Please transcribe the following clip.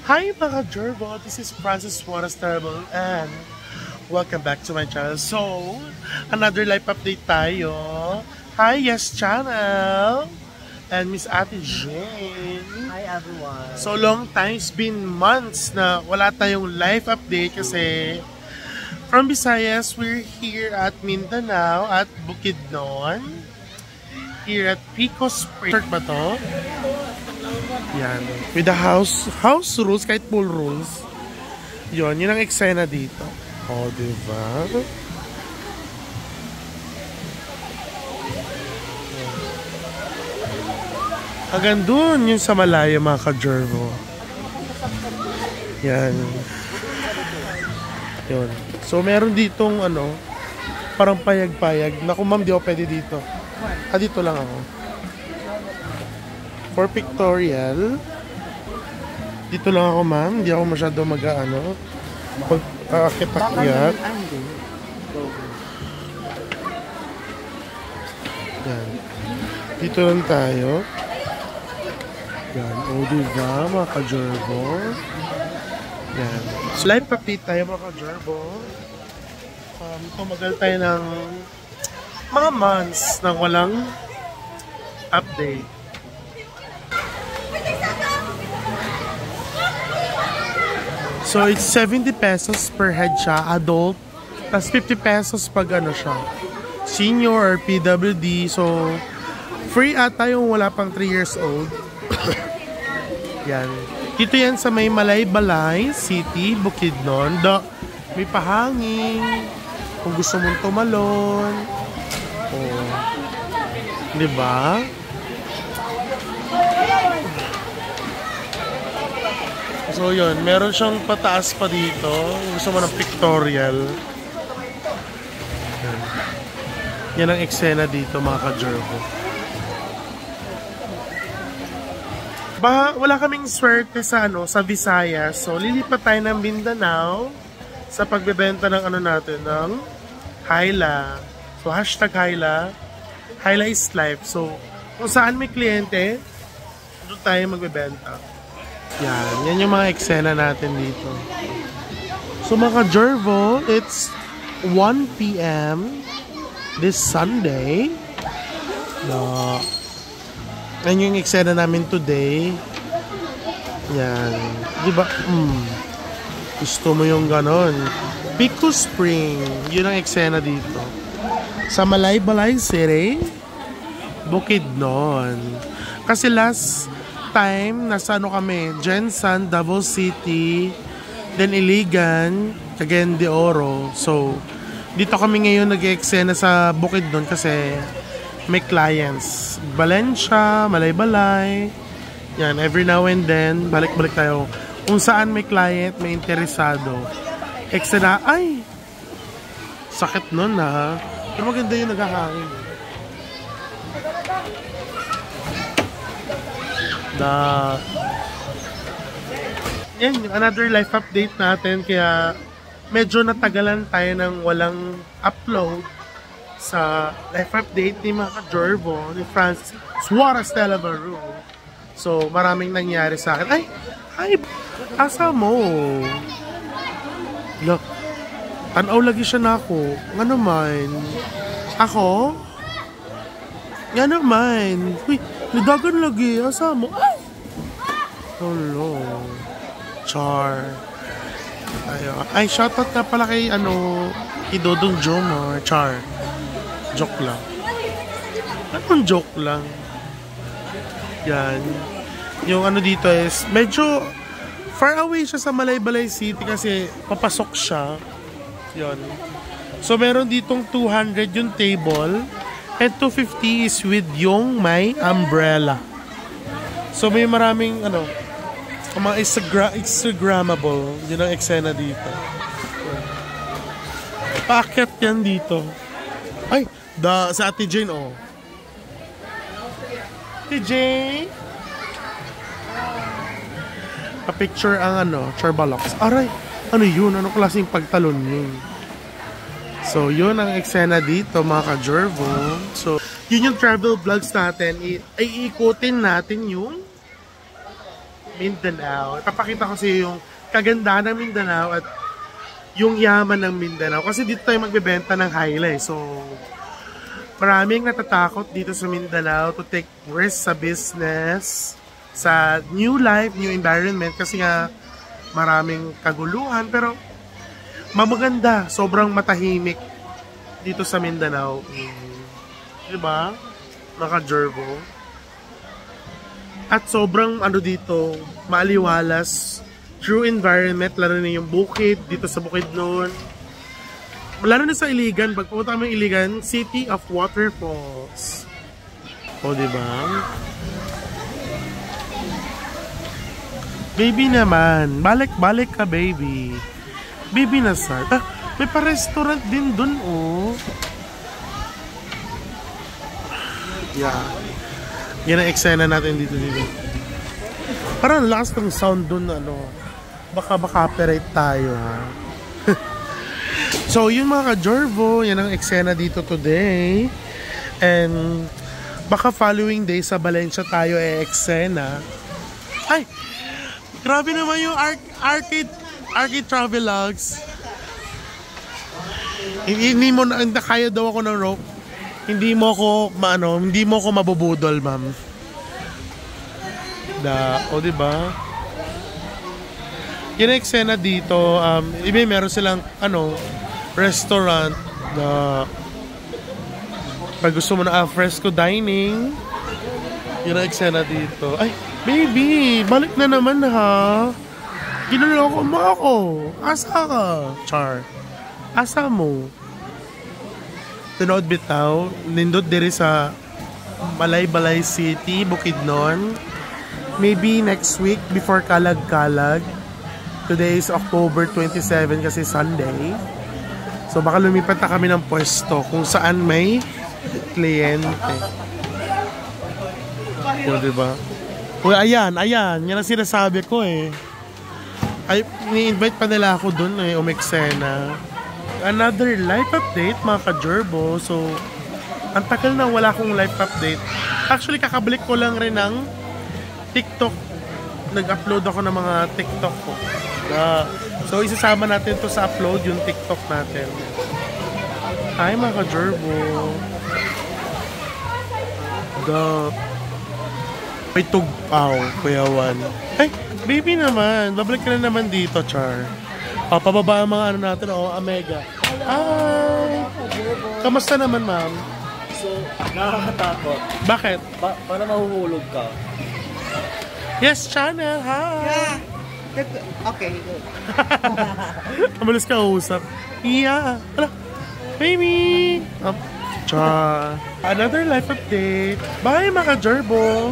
Hi mga Jervo, this is Francis Suarez Terrible and welcome back to my channel. So, another live update tayo. Hi, Yes Channel! And Miss Ate Jane. Hi everyone. So, long time, it's been months na wala tayong live update kasi from Visayas, we're here at Mindanao at Bukidnon. Here at Pico Spring. Church ba to? Yan. With the house rules, kahit pool rules. Yun ang eksena dito. O, diba? Hanggang dun yung sa Malaya, mga ka-Jervo. Yan. Yun. So, meron ditong parang payag-payag. Naku, ma'am, di ako pwede dito. Dito lang ako. For pictorial. Dito lang ako, ma'am. Hindi ako masyado pag-akit-akyat. Yan. Dito lang tayo. Yan. O, diba, mga ka-Jervo? Yan. So, live update tayo, mga ka-Jervo. Tumagal tayo ng mga months nang walang update. So, it's 70 pesos per head siya, adult. Tapos 50 pesos pag siya, senior or PWD. So, free ata yung wala pang 3 years old. Yan. Dito yan sa may Malaybalay City, Bukidnon. May pahangin. Kung gusto mong tumalon. Oh. Diba? So yun, meron siyang pataas pa dito. Gusto mo ng pictorial. Yan ang eksena dito, mga ka-Jervo. Wala kaming swerte sa sa Visayas. So lilipat tayo ng Mindanao sa pagbebenta ng natin, ng Hyla. So hashtag Hyla. Hyla is life. So kung saan may kliyente, doon tayo magbebenta. Yan yung mga eksena natin dito. So mga Jervo, it's 1 PM this Sunday. Yan yung eksena namin today. Yan. Diba? Gusto mo yung ganon. Pico Spring. Yun ang eksena dito. Sa Malaybalay City, Bukidnon. Kasi last time, nasa kami, Jensan, Davao City, then Iligan, Cagayan de Oro. So, dito kami ngayon nag-eksena sa Bukidnon kasi may clients. Valencia, Malaybalay. Yan, every now and then, balik-balik tayo. Kung saan may client, may interesado. Eksena, ay! Sakit nun ha. Pero maganda yung naghahangin. Yan, another life update natin. Kaya medyo natagalan tayo ng walang upload sa life update ni mga ka-Jervo, ni Francis Suarez Telebaru. So, maraming nangyari sa akin. Ay! Asa mo? Look, tanaw lagi siya na ako. Nga naman. Ako? Nga naman. Uy, nidagan lagi. Asa mo? Ay! Hello. Char. Ay, shoutout na pala kay Dodong Jomar. Char. Joke lang. Anong joke lang? Yan. Yung dito is, medyo far away siya sa Malaybalay City kasi papasok siya. Yun. So, meron ditong 200 yung table and 250 is with yung may umbrella. So, may maraming, mga Instagrammable. Yun ang eksena dito. Paakyat yan dito. Ay! Sa Ate Jane, Ate Jane! Pa-picture ang Charbalox. Aray! Ano yun? Ano klaseng pagtalon yun? So, yun ang eksena dito, mga ka-Jervo. So, yun yung travel vlogs natin. Ay, iikutin natin yung Mindanao. Ipapakita ko sa iyo yung kagandahan ng Mindanao at yung yaman ng Mindanao. Kasi dito tayo magbebenta ng highlight. So, maraming natatakot dito sa Mindanao to take risk sa business, sa new life, new environment. Kasi nga, maraming kaguluhan. Pero, mamaganda. Sobrang matahimik dito sa Mindanao. Diba? Naka-Jervo. At sobrang dito, maaliwalas. True environment, lalo na yung bukid, dito sa Bukidnon. Lalo na sa Iligan, pag pumunta kami ng Iligan, City of Waterfalls. O, diba? Baby naman, balik-balik ka, baby. Baby na sa... may pa-restaurant din dun, oh. Yeah. Yan ang eksena natin dito. Parang lakas ng sound dun, baka copyright tayo, ha. So, yun mga ka-Jervo, yan ang eksena dito today. And baka following day sa Valencia tayo eksena. Ay! Grabe naman yung arcade travelogs. Hindi mo na kaya daw ako ng rope. Hindi mo ko mabubudol, ma'am. Diba? Yung eksena dito, meron silang, restaurant na pag gusto mo na fresco dining, yun ang eksena dito. Ay, baby, balik na naman, ha? Ginuloko mo ako. Asa ka? Char. Asa mo? Tinood bitaw, nindot diri sa Balay City, Bukidnon. Maybe next week before Kalag-Kalag. Today is October 27 kasi Sunday. So baka lumipat na kami ng pwesto kung saan may kliyente. O, diba? Uy, ayan. Yan ang sinasabi ko eh. Ay, ni-invite pa nila ako dun eh, umeksena. Another life update mga ka-Jervo. So, ang tagal na wala akong life update. Actually, kakabalik ko lang rin ng TikTok. Nag-upload ako ng mga TikTok ko. So, isasama natin to sa upload yung TikTok natin. Hi mga ka-Jervo. May tugpaw, Kuya Juan. Ay, baby naman. Babalik ka na naman dito, Char. Pababa ang mga natin, Omega. Hi! Kamusta naman, ma'am? So, nakakatakot. Bakit? Para mahuhulog ka. Yes, channel. Hi! Yeah. Okay. Kamalis ka usap. Yeah. Hala. Baby! Char. Another life update. Bye, mga Jervo!